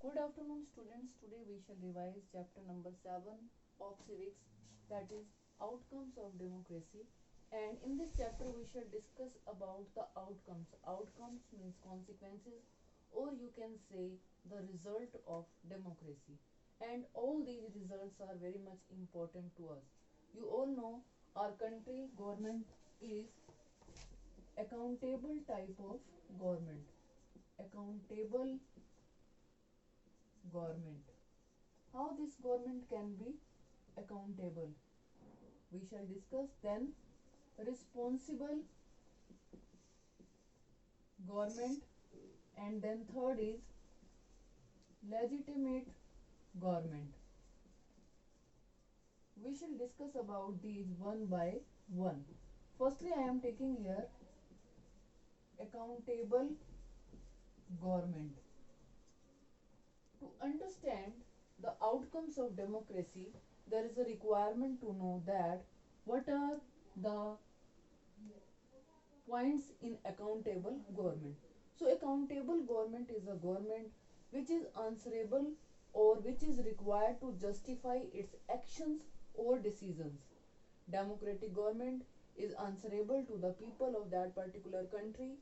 Good afternoon, students. Today we shall revise chapter number 7 of civics, that is outcomes of democracy. And in this chapter we shall discuss about the outcomes. Outcomes means consequences, or you can say the result of democracy. And all these results are very much important to us. You all know our country government is accountable type of government. Accountable government. How this government can be accountable? We shall discuss. Then responsible government, and then third is legitimate government. We shall discuss about these one by one. Firstly, I am taking here accountable government. To understand the outcomes of democracy, there is a requirement to know that what are the points in accountable government. So accountable government is a government which is answerable or which is required to justify its actions or decisions. Democratic government is answerable to the people of that particular country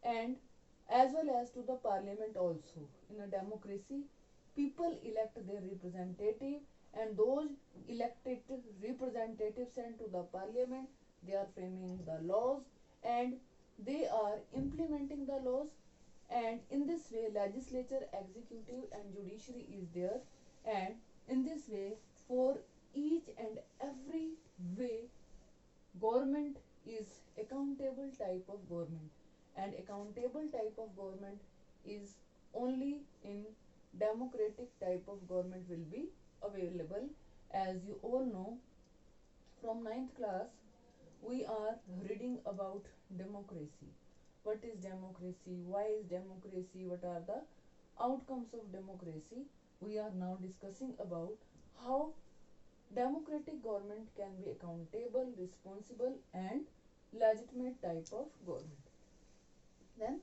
and as well as to the parliament also. In a democracy, people elect their representative, and those elected representatives sent to the parliament, they are framing the laws and they are implementing the laws, and in this way legislature, executive and judiciary is there, and in this way for each and every way government is accountable type of government, and accountable type of government is only in democratic type of government will be available. As you all know, from ninth class we are reading about democracy. What is democracy? Why is democracy? What are the outcomes of democracy? We are now discussing about how democratic government can be accountable, responsible and legitimate type of government. Then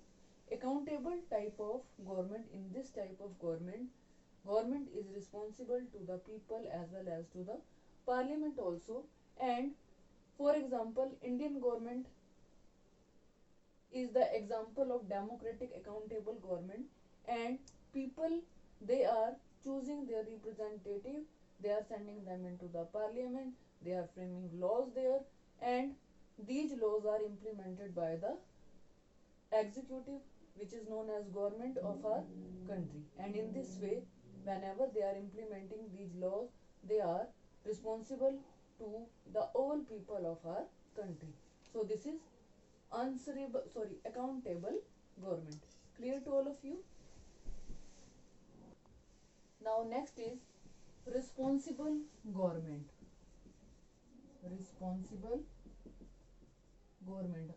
accountable type of government. In this type of government, government is responsible to the people as well as to the parliament also. And for example, Indian government is the example of democratic accountable government, and people, they are choosing their representative, they are sending them into the parliament, they are framing laws there, and these laws are implemented by the executive, which is known as government of our country. And in this way, whenever they are implementing these laws, they are responsible to the all people of our country. So this is accountable government. Clear to all of you? Now next is responsible government. Responsible government.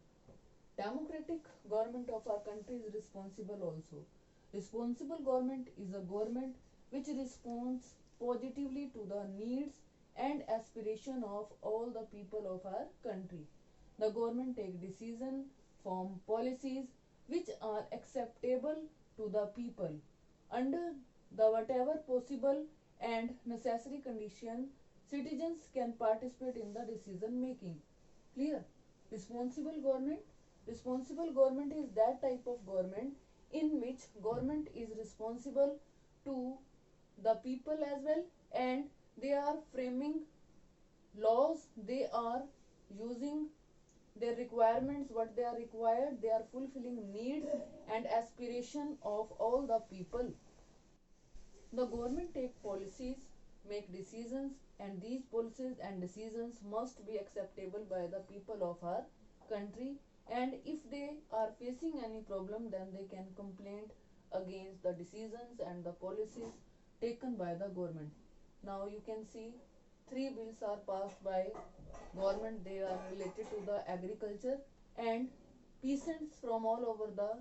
Democratic government of our country is responsible also. Responsible government is a government which responds positively to the needs and aspiration of all the people of our country. The government take decision, form policies which are acceptable to the people. Under the whatever possible and necessary condition, citizens can participate in the decision making. Clear? Responsible government. Responsible government is that type of government in which government is responsible to the people as well, and they are framing laws, they are using their requirements, what they are required, they are fulfilling needs and aspiration of all the people. The government take policies, make decisions, and these policies and decisions must be acceptable by the people of our country, and if they are facing any problem, then they can complain against the decisions and the policies taken by the government. Now you can see three bills are passed by government. They are related to the agriculture, and peasants from all over the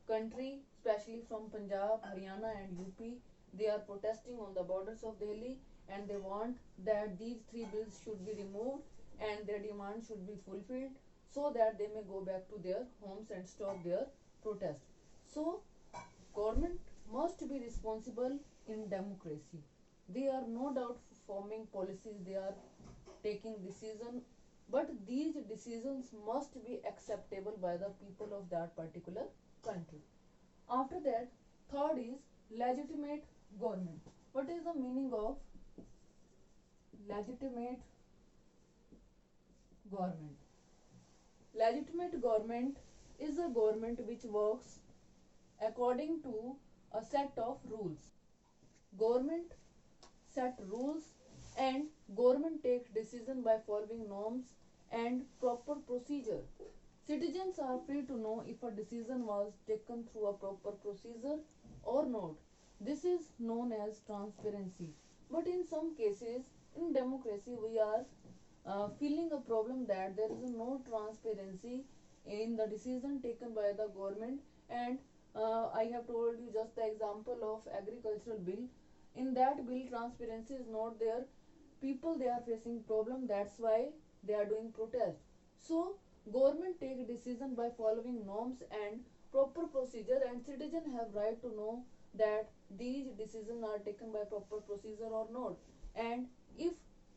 country, especially from Punjab, Haryana and UP, they are protesting on the borders of Delhi, and they want that these three bills should be removed and their demand should be fulfilled so that they may go back to their homes and stop their protest. So government must be responsible in democracy. They are no doubt forming policies, they are taking decision, but these decisions must be acceptable by the people of that particular country. After that, third is legitimate government. What is the meaning of legitimate government? Legitimate government is a government which works according to a set of rules. Government set rules and government takes decision by following norms and proper procedure. Citizens are free to know if a decision was taken through a proper procedure or not. This is known as transparency. But in some cases, in democracy, we are feeling a problem that there is no transparency in the decision taken by the government. And I have told you just the example of agricultural bill. In that bill, transparency is not there. People, they are facing problem, that's why they are doing protest. So government take decision by following norms and proper procedure, and citizen have right to know that these decisions are taken by proper procedure or not. And if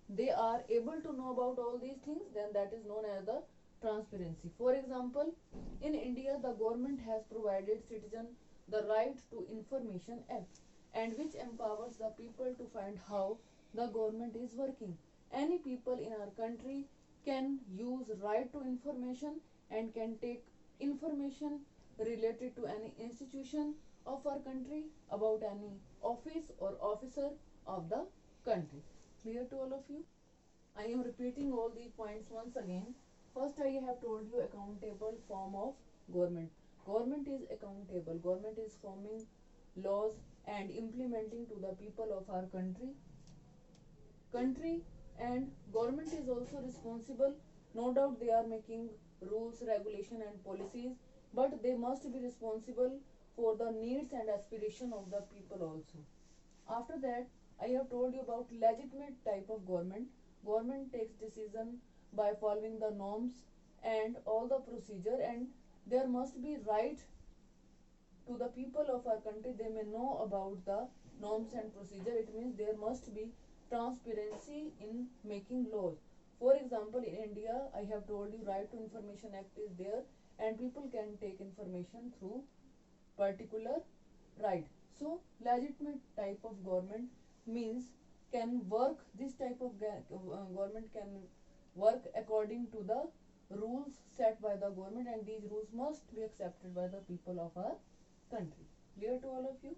they are able to know about all these things, then that is known as the transparency. For example, in India, the government has provided citizen the right to information act, and which empowers the people to find how the government is working. Any people in our country can use right to information and can take information related to any institution of our country, about any office or officer of the country. Clear to all of you? I am repeating all these points once again. First, I have told you accountable form of government. Government is accountable. Government is forming laws and implementing to the people of our country, and government is also responsible. No doubt they are making rules, regulation and policies, but they must be responsible for the needs and aspiration of the people also. After that, I have told you about legitimate type of government. Government takes decision by following the norms and all the procedure, and there must be right to the people of our country. They may know about the norms and procedure. It means there must be transparency in making laws. For example, in India, I have told you right to information act is there, and people can take information through particular right. So legitimate type of government means can work, this type of government can work according to the rules set by the government, and these rules must be accepted by the people of our country. Clear to all of you?